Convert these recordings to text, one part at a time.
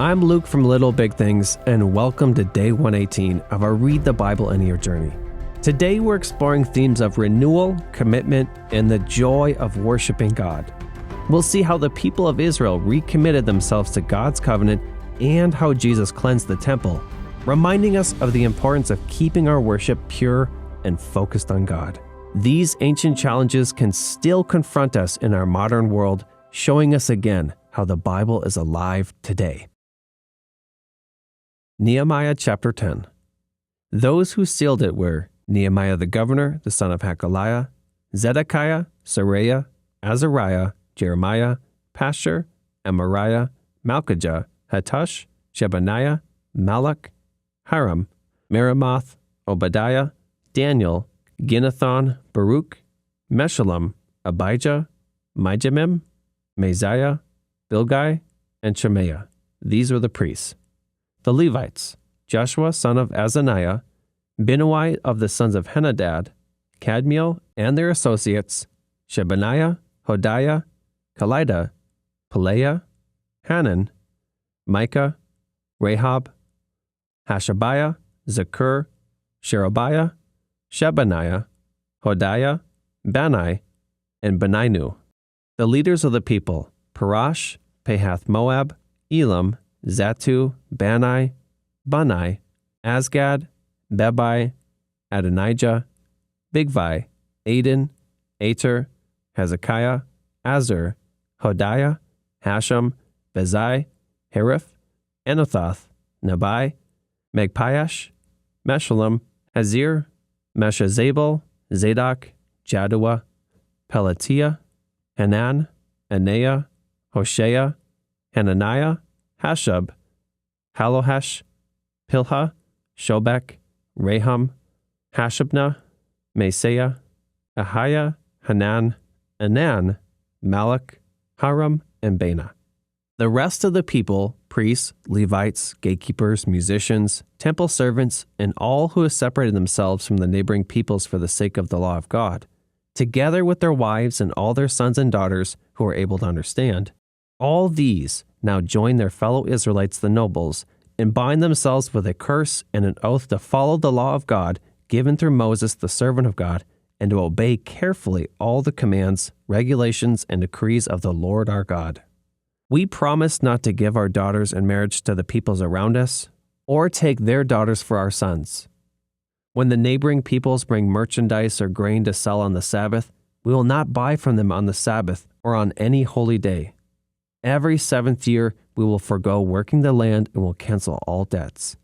I'm Luke from Little Big Things, and welcome to Day 118 of our Read the Bible in a Year journey. Today we're exploring themes of renewal, commitment, and the joy of worshiping God. We'll see how the people of Israel recommitted themselves to God's covenant and how Jesus cleansed the temple, reminding us of the importance of keeping our worship pure and focused on God. These ancient challenges can still confront us in our modern world, showing us again how the Bible is alive today. Nehemiah chapter 10. Those who sealed it were Nehemiah the governor, the son of Hakaliah, Zedekiah, Seraiah, Azariah, Jeremiah, Pashur, Amariah, Malchijah, Hattush, Shebaniah, Malach, Haram, Meremoth, Obadiah, Daniel, Ginnethon, Baruch, Meshullam, Abijah, Mijamim, Masiah, Bilgai, and Shemaiah. These were the priests. The Levites, Joshua son of Azaniah, Binnui of the sons of Henadad, Kadmiel and their associates, Shebaniah, Hodiah, Kelida, Pelaiah, Hanan, Micah, Rahab, Hashabiah, Zakur, Sherebiah, Shebaniah, Hodiah, Bani, and Beninu. The leaders of the people, Parash, Pahath Moab, Elam, Zatu, Bani, Bunai, Asgad, Bebai, Adonijah, Bigvai, Aden, Ater, Hezekiah, Azur, Hodiah, Hashem, Bezai, Herif, Anathoth, Nabai, Magpiash, Meshullam, Hazir, Meshezabel, Zadok, Jaddua, Pelatiah, Hanan, Anaiah, Hoshea, Hananiah, Hashab, Halohesh, Pilha, Shobek, Raham, Hashabnah, Maaseiah, Ahiah, Hanan, Anan, Malach, Haram, and Bana. The rest of the people, priests, Levites, gatekeepers, musicians, temple servants, and all who have separated themselves from the neighboring peoples for the sake of the law of God, together with their wives and all their sons and daughters who are able to understand, all these now join their fellow Israelites, the nobles, and bind themselves with a curse and an oath to follow the law of God given through Moses, the servant of God, and to obey carefully all the commands, regulations, and decrees of the Lord our God. We promise not to give our daughters in marriage to the peoples around us, or take their daughters for our sons. When the neighboring peoples bring merchandise or grain to sell on the Sabbath, we will not buy from them on the Sabbath or on any holy day. Every seventh year, we will forego working the land and will cancel all debts.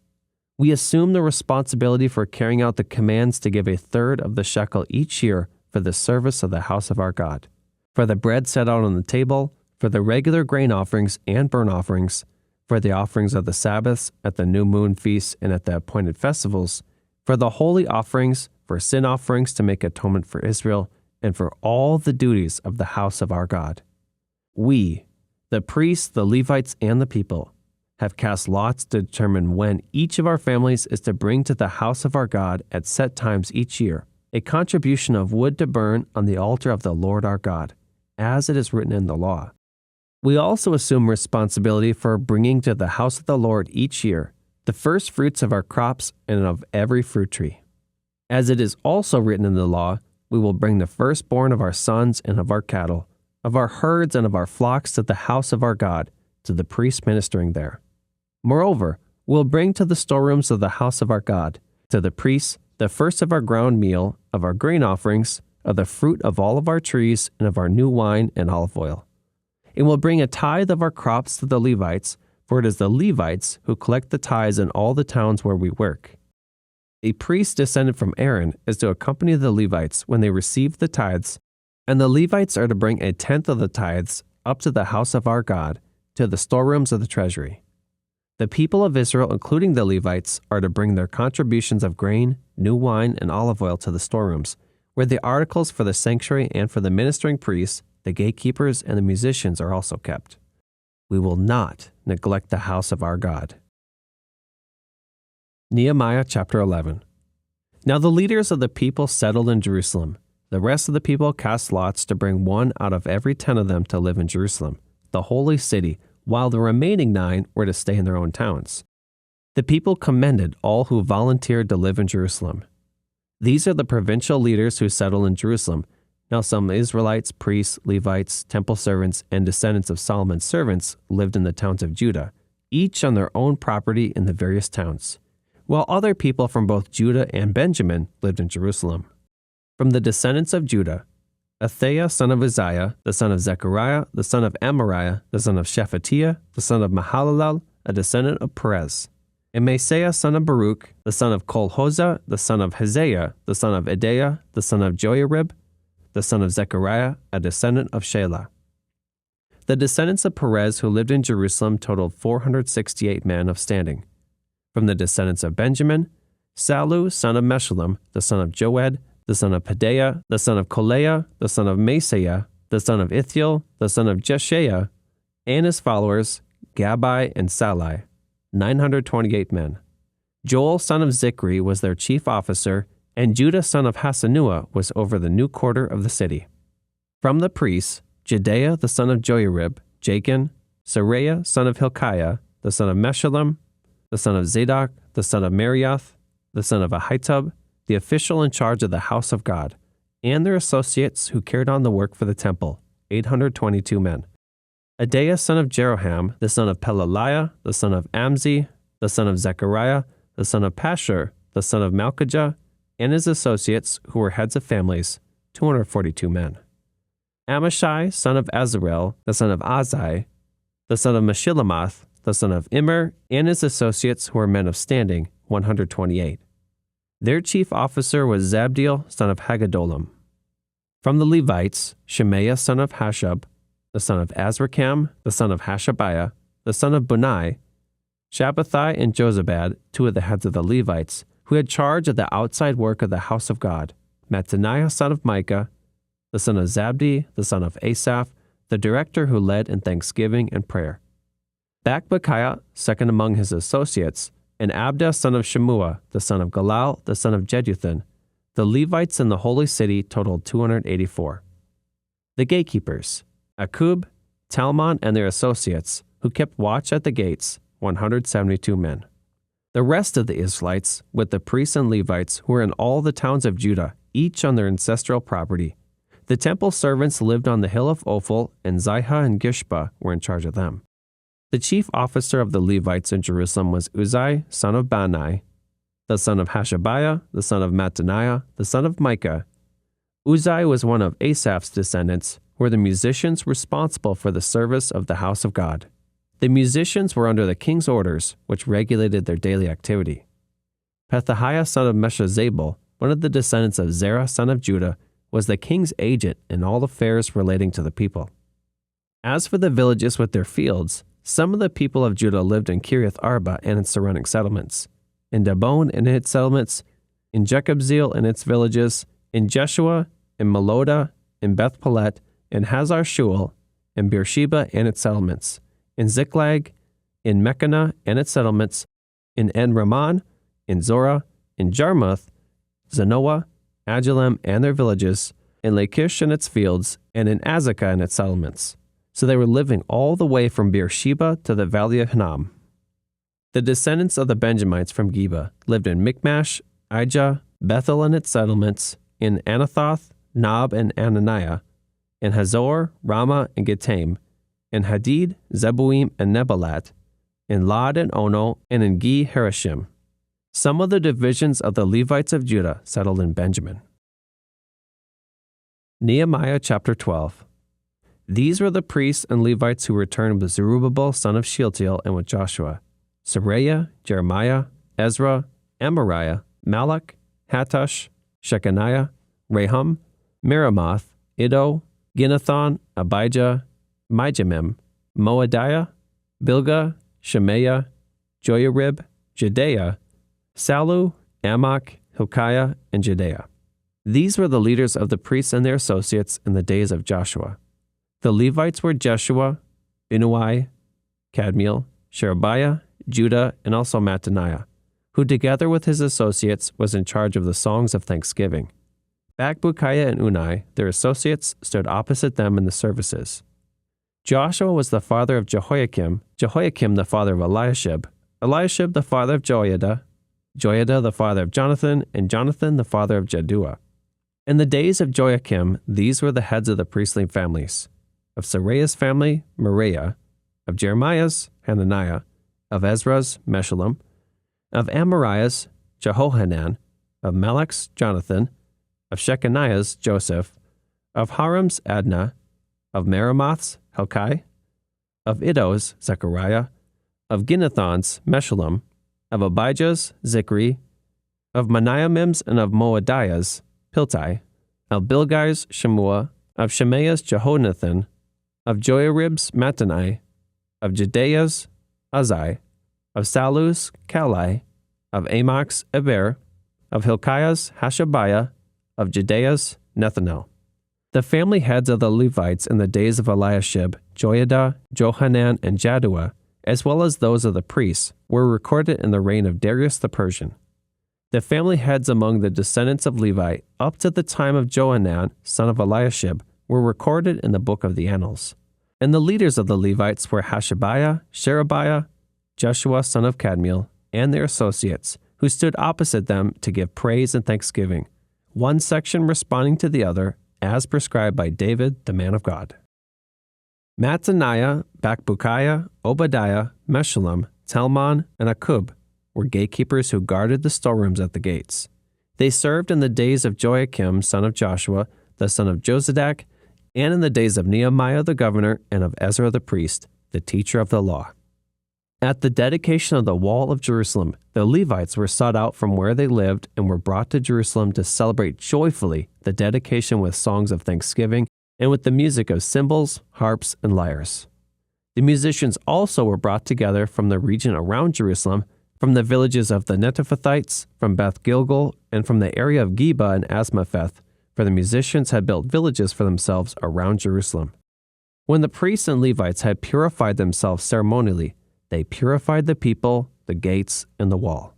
We assume the responsibility for carrying out the commands to give a third of the shekel each year for the service of the house of our God, for the bread set out on the table, for the regular grain offerings and burnt offerings, for the offerings of the Sabbaths, at the new moon feasts, and at the appointed festivals, for the holy offerings, for sin offerings to make atonement for Israel, and for all the duties of the house of our God. We, the priests, the Levites, and the people, have cast lots to determine when each of our families is to bring to the house of our God at set times each year a contribution of wood to burn on the altar of the Lord our God, as it is written in the law. We also assume responsibility for bringing to the house of the Lord each year the first fruits of our crops and of every fruit tree. As it is also written in the law, we will bring the firstborn of our sons and of our cattle, of our herds and of our flocks to the house of our God, to the priests ministering there. Moreover, we'll bring to the storerooms of the house of our God, to the priests, the first of our ground meal, of our grain offerings, of the fruit of all of our trees, and of our new wine and olive oil. And we'll bring a tithe of our crops to the Levites, for it is the Levites who collect the tithes in all the towns where we work. A priest descended from Aaron is to accompany the Levites when they receive the tithes, and the Levites are to bring a tenth of the tithes up to the house of our God, to the storerooms of the treasury. The people of Israel, including the Levites, are to bring their contributions of grain, new wine, and olive oil to the storerooms, where the articles for the sanctuary and for the ministering priests, the gatekeepers, and the musicians are also kept. We will not neglect the house of our God. Nehemiah chapter 11. Now the leaders of the people settled in Jerusalem. The rest of the people cast lots to bring one out of every 10 of them to live in Jerusalem, the holy city, while the remaining 9 were to stay in their own towns. The people commended all who volunteered to live in Jerusalem. These are the provincial leaders who settled in Jerusalem. Now some Israelites, priests, Levites, temple servants, and descendants of Solomon's servants lived in the towns of Judah, each on their own property in the various towns, while other people from both Judah and Benjamin lived in Jerusalem. From the descendants of Judah, Athaiah son of Uzziah, the son of Zechariah, the son of Amariah, the son of Shephatiah, the son of Mahalalel, a descendant of Perez, and Maaseiah son of Baruch, the son of Kolhozah, the son of Haziah, the son of Adaiah, the son of Joiarib, the son of Zechariah, a descendant of Shelah. The descendants of Perez who lived in Jerusalem totaled 468 men of standing. From the descendants of Benjamin, Sallu son of Meshullam, the son of Joed, the son of Pedaiah, the son of Kolaiah, the son of Maaseiah, the son of Ithiel, the son of Jeshaiah, and his followers, Gabbai and Sallai, 928 men. Joel son of Zichri was their chief officer, and Judah son of Hasanua was over the new quarter of the city. From the priests, Jedaiah the son of Joiarib, Jachin, Seraiah son of Hilkiah, the son of Meshullam, the son of Zadok, the son of Marioth, the son of Ahitub, the official in charge of the house of God, and their associates who carried on the work for the temple, 822 men. Adaiah son of Jeroham, the son of Pelaliah, the son of Amzi, the son of Zechariah, the son of Pashur, the son of Malchijah, and his associates who were heads of families, 242 men. Amashai son of Azarel, the son of Azai, the son of Meshillemoth, the son of Immer, and his associates who were men of standing, 128. Their chief officer was Zabdiel son of Haggadolam. From the Levites, Shemaiah son of Hashab, the son of Azrikam, the son of Hashabiah, the son of Bunai, Shabbathai and Jozabad, 2 of the heads of the Levites, who had charge of the outside work of the house of God, Mattaniah son of Micah, the son of Zabdi, the son of Asaph, the director who led in thanksgiving and prayer. Bakbukiah, second among his associates, and Abda son of Shemua, the son of Galal, the son of Jeduthun. The Levites in the holy city totaled 284. The gatekeepers, Akub, Talmon, and their associates, who kept watch at the gates, 172 men. The rest of the Israelites, with the priests and Levites who were in all the towns of Judah, each on their ancestral property. The temple servants lived on the hill of Ophel, and Zihah and Gishpa were in charge of them. The chief officer of the Levites in Jerusalem was Uzai, son of Bani, the son of Hashabiah, the son of Mattaniah, the son of Micah. Uzai was one of Asaph's descendants, who were the musicians responsible for the service of the house of God. The musicians were under the king's orders, which regulated their daily activity. Pethahiah son of Meshezabel, one of the descendants of Zerah son of Judah, was the king's agent in all affairs relating to the people. As for the villages with their fields, some of the people of Judah lived in Kiriath Arba and its surrounding settlements, in Dabon and its settlements, in Jekabzeel and its villages, in Jeshua, in Meloda, in Beth Pelet, in Hazar Shual, in Beersheba and its settlements, in Ziklag, in Mechannah and its settlements, in En-Raman, in Zorah, in Jarmuth, Zanoah, Adullam and their villages, in Lachish and its fields, and in Azekah and its settlements. So they were living all the way from Beersheba to the valley of Hinnom. The descendants of the Benjamites from Geba lived in Michmash, Ijah, Bethel and its settlements, in Anathoth, Nob and Ananiah, in Hazor, Ramah and Gitaim, in Hadid, Zeboim and Nebalat, in Lod and Ono, and in Ge Harashim. Some of the divisions of the Levites of Judah settled in Benjamin. Nehemiah chapter 12. These were the priests and Levites who returned with Zerubbabel son of Shealtiel and with Joshua, Seraiah, Jeremiah, Ezra, Amariah, Malach, Hattush, Shechaniah, Rehum, Meremoth, Iddo, Ginnathon, Abijah, Mijamim, Moadiah, Bilgah, Shemaiah, Joiarib, Jedaiah, Sallu, Amok, Hilkiah, and Jedaiah. These were the leaders of the priests and their associates in the days of Joshua. The Levites were Jeshua, Binnui, Kadmiel, Sherebiah, Judah, and also Mattaniah, who together with his associates was in charge of the songs of thanksgiving. Bakbukiah and Unai, their associates, stood opposite them in the services. Joshua was the father of Jehoiakim, Jehoiakim the father of Eliashib, Eliashib the father of Joiada, Joiada the father of Jonathan, and Jonathan the father of Jaddua. In the days of Joiakim, these were the heads of the priestly families. Of Seraiah's family, Meraiah. Of Jeremiah's, Hananiah. Of Ezra's, Meshullam. Of Amariah's, Jehohanan. Of Melech's, Jonathan. Of Shechaniah's, Joseph. Of Haram's, Adnah. Of Meremoth's, Helkai. Of Iddo's, Zechariah. Of Ginnathon's, Meshullam. Of Abijah's, Zichri. Of Manaamim's and of Moadiah's, Piltai. Of Bilgai's, Shemua. Of Shemaiah's, Jehonathan. Of Joiarib's, Mattanai. Of Jedaiah's, Uzai. Of Salu's, Kalai. Of Amok's, Eber. Of Hilkiah's, Hashabiah. Of Jedaiah's, Nethanel. The family heads of the Levites in the days of Eliashib, Joiada, Johanan, and Jaddua, as well as those of the priests, were recorded in the reign of Darius the Persian. The family heads among the descendants of Levi up to the time of Johanan, son of Eliashib, were recorded in the book of the Annals. And the leaders of the Levites were Hashabiah, Sherebiah, Joshua son of Kadmiel, and their associates, who stood opposite them to give praise and thanksgiving, one section responding to the other, as prescribed by David, the man of God. Mattaniah, Bakbukiah, Obadiah, Meshullam, Talmon, and Akub were gatekeepers who guarded the storerooms at the gates. They served in the days of Joiakim, son of Joshua, the son of Josadak, and in the days of Nehemiah the governor and of Ezra the priest, the teacher of the law. At the dedication of the wall of Jerusalem, the Levites were sought out from where they lived and were brought to Jerusalem to celebrate joyfully the dedication with songs of thanksgiving and with the music of cymbals, harps, and lyres. The musicians also were brought together from the region around Jerusalem, from the villages of the Netophathites, from Beth Gilgal, and from the area of Geba and Asmapheth, for the musicians had built villages for themselves around Jerusalem. When the priests and Levites had purified themselves ceremonially, they purified the people, the gates, and the wall.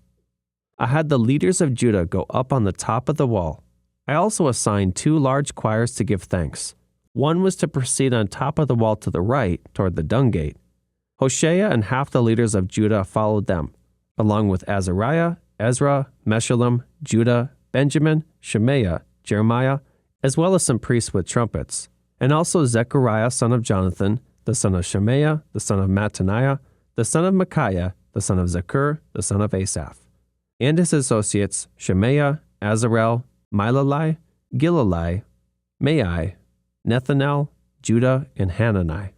I had the leaders of Judah go up on the top of the wall. I also assigned 2 large choirs to give thanks. One was to proceed on top of the wall to the right, toward the dung gate. Hoshea and half the leaders of Judah followed them, along with Azariah, Ezra, Meshullam, Judah, Benjamin, Shemaiah, Jeremiah, as well as some priests with trumpets, and also Zechariah son of Jonathan, the son of Shemaiah, the son of Mattaniah, the son of Micaiah, the son of Zakur, the son of Asaph, and his associates Shemaiah, Azarel, Milalai, Gilalai, Maai, Nethanel, Judah, and Hanani,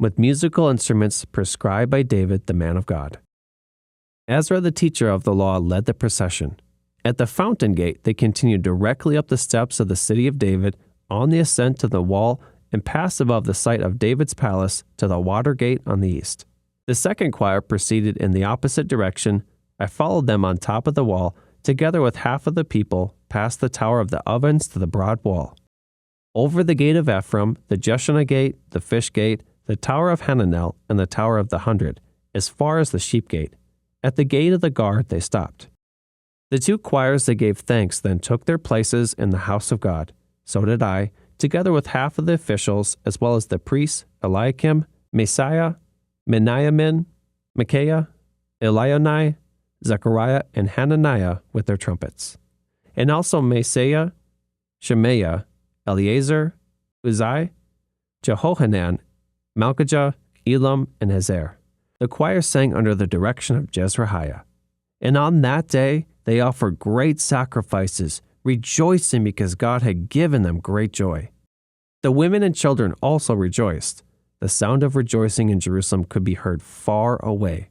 with musical instruments prescribed by David, the man of God. Ezra, the teacher of the law, led the procession. At the fountain gate, they continued directly up the steps of the city of David on the ascent to the wall and passed above the site of David's palace to the water gate on the east. The second choir proceeded in the opposite direction. I followed them on top of the wall, together with half of the people, past the tower of the ovens to the broad wall. Over the gate of Ephraim, the Jeshanah gate, the fish gate, the tower of Hananel, and the tower of the 100, as far as the sheep gate. At the gate of the guard they stopped. The 2 choirs that gave thanks then took their places in the house of God. So did I, together with half of the officials, as well as the priests, Eliakim, Messiah, Meniamin, Micaiah, Elionai, Zechariah, and Hananiah with their trumpets. And also Maaseiah, Shemaiah, Eleazar, Uzai, Jehohanan, Malchijah, Elam, and Hazer. The choir sang under the direction of Jezrahiah. And on that day they offered great sacrifices, rejoicing because God had given them great joy. The women and children also rejoiced. The sound of rejoicing in Jerusalem could be heard far away.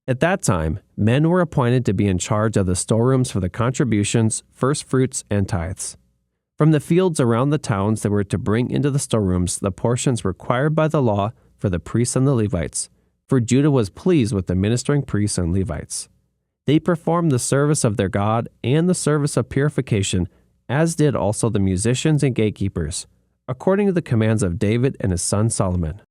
At that time, men were appointed to be in charge of the storerooms for the contributions, first fruits, and tithes. From the fields around the towns they were to bring into the storerooms the portions required by the law for the priests and the Levites, for Judah was pleased with the ministering priests and Levites. They performed the service of their God and the service of purification, as did also the musicians and gatekeepers, according to the commands of David and his son Solomon.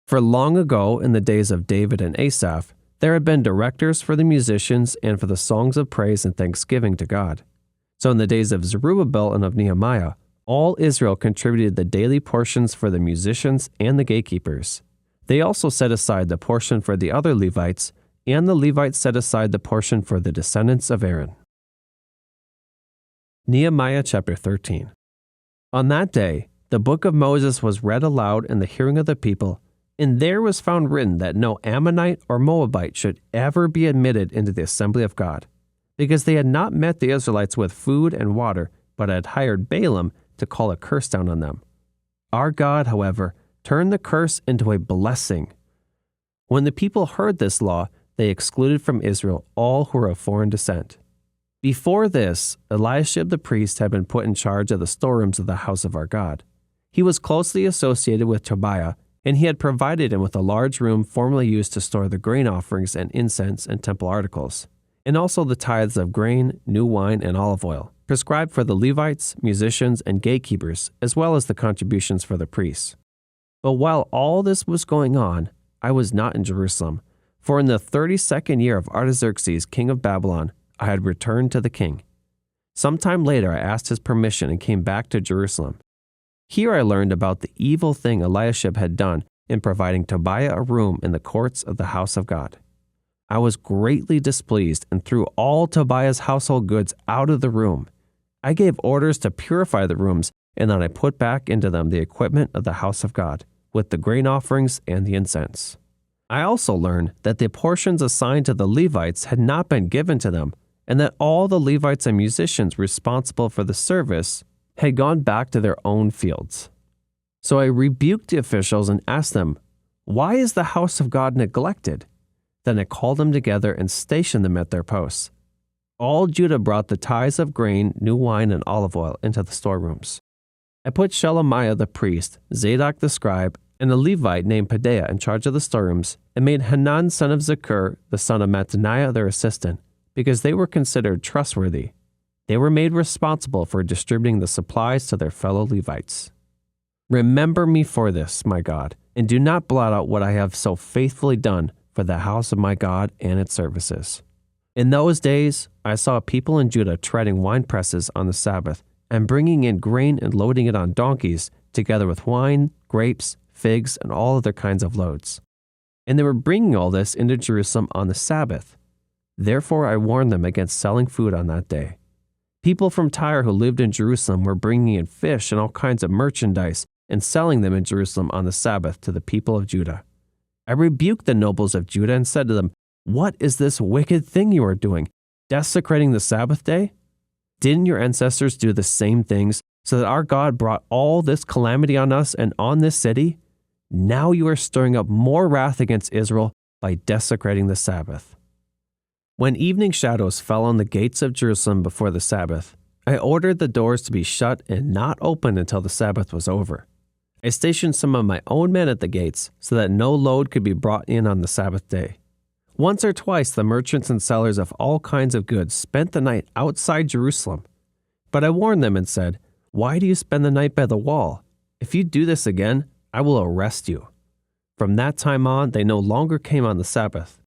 For long ago, in the days of David and Asaph, there had been directors for the musicians and for the songs of praise and thanksgiving to God. So in the days of Zerubbabel and of Nehemiah, All Israel contributed the daily portions for the musicians and the gatekeepers. They also set aside the portion for the other Levites, and the Levites set aside the portion for the descendants of Aaron. Nehemiah chapter 13. On that day, the book of Moses was read aloud in the hearing of the people, and there was found written that no Ammonite or Moabite should ever be admitted into the assembly of God, because they had not met the Israelites with food and water, but had hired Balaam to call a curse down on them. Our God, however, turned the curse into a blessing. When the people heard this law, they excluded from Israel all who were of foreign descent. Before this, Eliashib the priest had been put in charge of the storerooms of the house of our God. He was closely associated with Tobiah, and he had provided him with a large room formerly used to store the grain offerings and incense and temple articles, and also the tithes of grain, new wine, and olive oil, prescribed for the Levites, musicians, and gatekeepers, as well as the contributions for the priests. But while all this was going on, I was not in Jerusalem, for in the 32nd year of Artaxerxes, king of Babylon, I had returned to the king. Sometime later I asked his permission and came back to Jerusalem. Here I learned about the evil thing Eliashib had done in providing Tobiah a room in the courts of the house of God. I was greatly displeased and threw all Tobiah's household goods out of the room. I gave orders to purify the rooms, and then I put back into them the equipment of the house of God, with the grain offerings and the incense. I also learned that the portions assigned to the Levites had not been given to them, and that all the Levites and musicians responsible for the service had gone back to their own fields. So I rebuked the officials and asked them, "Why is the house of God neglected?" Then I called them together and stationed them at their posts. All Judah brought the tithes of grain, new wine, and olive oil into the storerooms. I put Shelemiah the priest, Zadok the scribe, and a Levite named Pedaiah in charge of the storerooms, and made Hanan son of Zakur, the son of Mattaniah, their assistant, because they were considered trustworthy. They were made responsible for distributing the supplies to their fellow Levites. Remember me for this, my God, and do not blot out what I have so faithfully done for the house of my God and its services. In those days, I saw people in Judah treading wine presses on the Sabbath, and bringing in grain and loading it on donkeys, together with wine, grapes, figs, and all other kinds of loads. And they were bringing all this into Jerusalem on the Sabbath. Therefore I warned them against selling food on that day. People from Tyre who lived in Jerusalem were bringing in fish and all kinds of merchandise and selling them in Jerusalem on the Sabbath to the people of Judah. I rebuked the nobles of Judah and said to them, "What is this wicked thing you are doing, desecrating the Sabbath day? Didn't your ancestors do the same things so that our God brought all this calamity on us and on this city? Now you are stirring up more wrath against Israel by desecrating the Sabbath." When evening shadows fell on the gates of Jerusalem before the Sabbath, I ordered the doors to be shut and not opened until the Sabbath was over. I stationed some of my own men at the gates so that no load could be brought in on the Sabbath day. Once or twice the merchants and sellers of all kinds of goods spent the night outside Jerusalem. But I warned them and said, "Why do you spend the night by the wall? If you do this again, I will arrest you." From that time on, they no longer came on the Sabbath.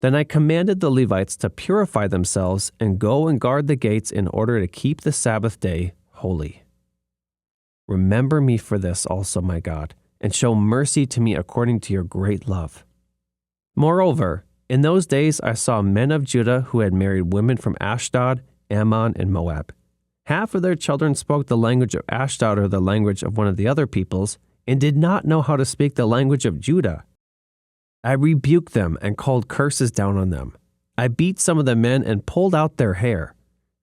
Then I commanded the Levites to purify themselves and go and guard the gates in order to keep the Sabbath day holy. Remember me for this also, my God, and show mercy to me according to your great love. Moreover, in those days I saw men of Judah who had married women from Ashdod, Ammon, and Moab. Half of their children spoke the language of Ashdod or the language of one of the other peoples, and did not know how to speak the language of Judah. I rebuked them and called curses down on them. I beat some of the men and pulled out their hair.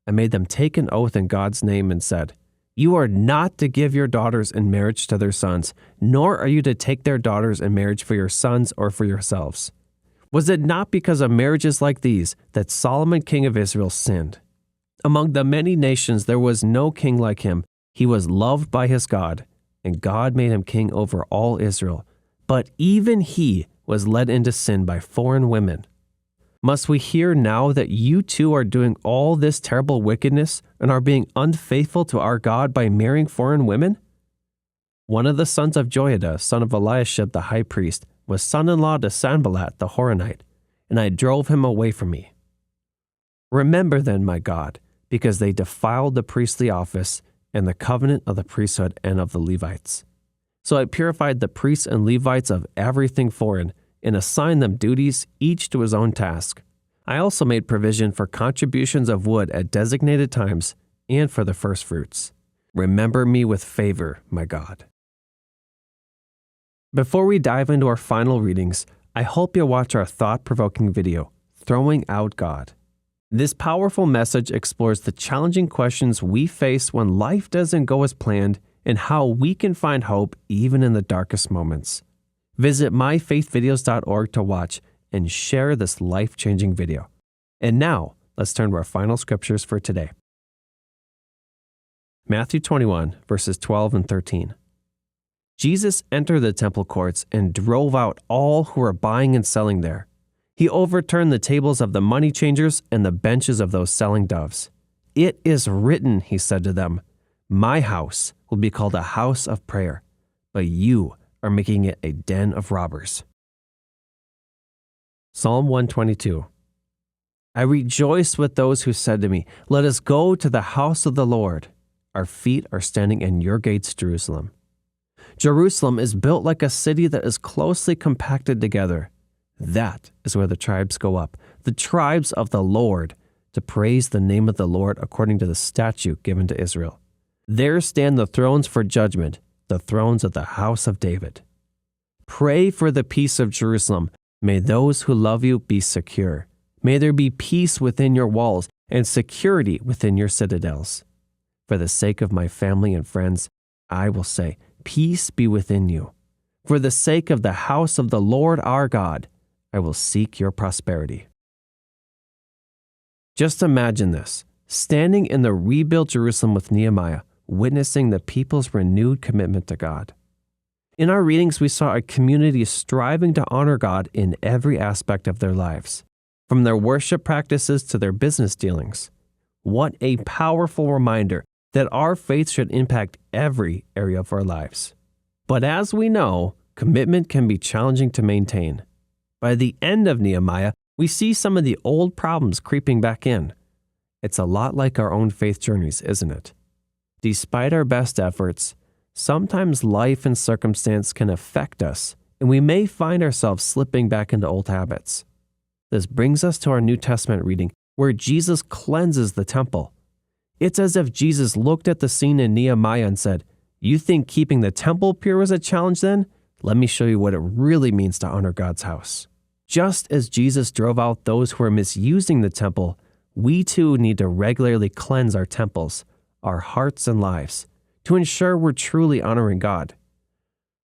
I made them take an oath in God's name and said, "You are not to give your daughters in marriage to their sons, nor are you to take their daughters in marriage for your sons or for yourselves." Was it not because of marriages like these that Solomon king of Israel sinned? Among the many nations there was no king like him. He was loved by his God, and God made him king over all Israel. But even he was led into sin by foreign women. Must we hear now that you too are doing all this terrible wickedness and are being unfaithful to our God by marrying foreign women? One of the sons of Joiada, son of Eliashib the high priest, was son-in-law to Sanballat the Horonite, and I drove him away from me. Remember then, my God, because they defiled the priestly office, and the covenant of the priesthood and of the Levites. So I purified the priests and Levites of everything foreign, and assigned them duties, each to his own task. I also made provision for contributions of wood at designated times and for the firstfruits. Remember me with favor, my God. Before we dive into our final readings, I hope you'll watch our thought-provoking video, Throwing Out God. This powerful message explores the challenging questions we face when life doesn't go as planned and how we can find hope even in the darkest moments. Visit myfaithvideos.org to watch and share this life-changing video. And now, let's turn to our final scriptures for today. Matthew 21, verses 12 and 13. Jesus entered the temple courts and drove out all who were buying and selling there. He overturned the tables of the money changers and the benches of those selling doves. "It is written," he said to them, "My house will be called a house of prayer, but you are making it a den of robbers." Psalm 122. I rejoiced with those who said to me, "Let us go to the house of the Lord." Our feet are standing in your gates, Jerusalem. Jerusalem is built like a city that is closely compacted together. That is where the tribes go up, the tribes of the Lord, to praise the name of the Lord according to the statute given to Israel. There stand the thrones for judgment, the thrones of the house of David. Pray for the peace of Jerusalem. May those who love you be secure. May there be peace within your walls and security within your citadels. For the sake of my family and friends, I will say, peace be within you. For the sake of the house of the Lord our God, I will seek your prosperity. Just imagine this, standing in the rebuilt Jerusalem with Nehemiah, witnessing the people's renewed commitment to God. In our readings, we saw a community striving to honor God in every aspect of their lives, from their worship practices to their business dealings. What a powerful reminder that our faith should impact every area of our lives. But as we know, commitment can be challenging to maintain. By the end of Nehemiah, we see some of the old problems creeping back in. It's a lot like our own faith journeys, isn't it? Despite our best efforts, sometimes life and circumstance can affect us, and we may find ourselves slipping back into old habits. This brings us to our New Testament reading, where Jesus cleanses the temple. It's as if Jesus looked at the scene in Nehemiah and said, "You think keeping the temple pure was a challenge then? Let me show you what it really means to honor God's house." Just as Jesus drove out those who were misusing the temple, we too need to regularly cleanse our temples, our hearts and lives, to ensure we're truly honoring God.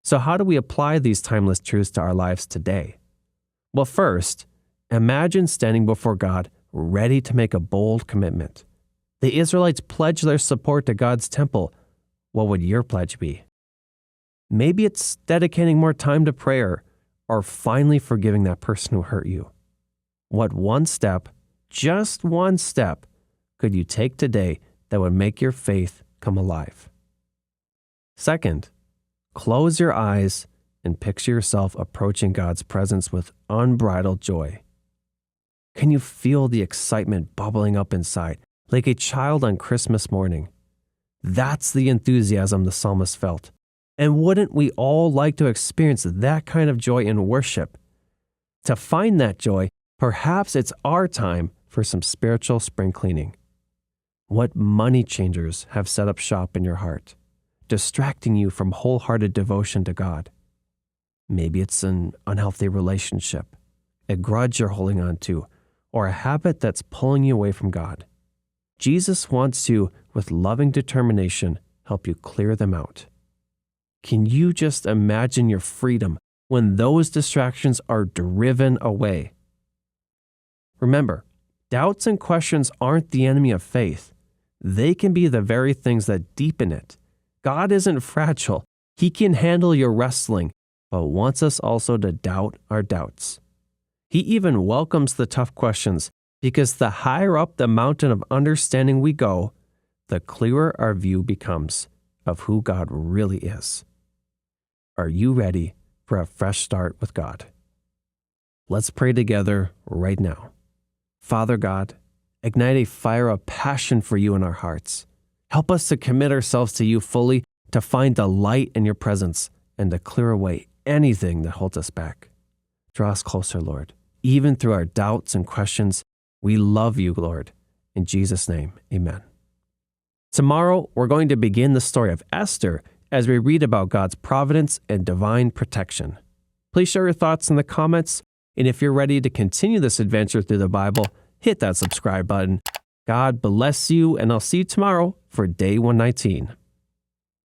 So how do we apply these timeless truths to our lives today? Well, first, imagine standing before God, ready to make a bold commitment. The Israelites pledged their support to God's temple. What would your pledge be? Maybe it's dedicating more time to prayer or finally forgiving that person who hurt you. What one step, just one step, could you take today that would make your faith come alive? Second, close your eyes and picture yourself approaching God's presence with unbridled joy. Can you feel the excitement bubbling up inside, like a child on Christmas morning? That's the enthusiasm the psalmist felt. And wouldn't we all like to experience that kind of joy in worship? To find that joy, perhaps it's our time for some spiritual spring cleaning. What money changers have set up shop in your heart, distracting you from wholehearted devotion to God? Maybe it's an unhealthy relationship, a grudge you're holding on to, or a habit that's pulling you away from God. Jesus wants to, with loving determination, help you clear them out. Can you just imagine your freedom when those distractions are driven away? Remember, doubts and questions aren't the enemy of faith. They can be the very things that deepen it. God isn't fragile. He can handle your wrestling, but wants us also to doubt our doubts. He even welcomes the tough questions, because the higher up the mountain of understanding we go, the clearer our view becomes of who God really is. Are you ready for a fresh start with God? Let's pray together right now. Father God, ignite a fire of passion for you in our hearts. Help us to commit ourselves to you fully, to find delight in your presence, and to clear away anything that holds us back. Draw us closer, Lord, even through our doubts and questions. We love you, Lord. In Jesus' name, amen. Tomorrow, we're going to begin the story of Esther as we read about God's providence and divine protection. Please share your thoughts in the comments, and if you're ready to continue this adventure through the Bible, hit that subscribe button. God bless you, and I'll see you tomorrow for Day 119.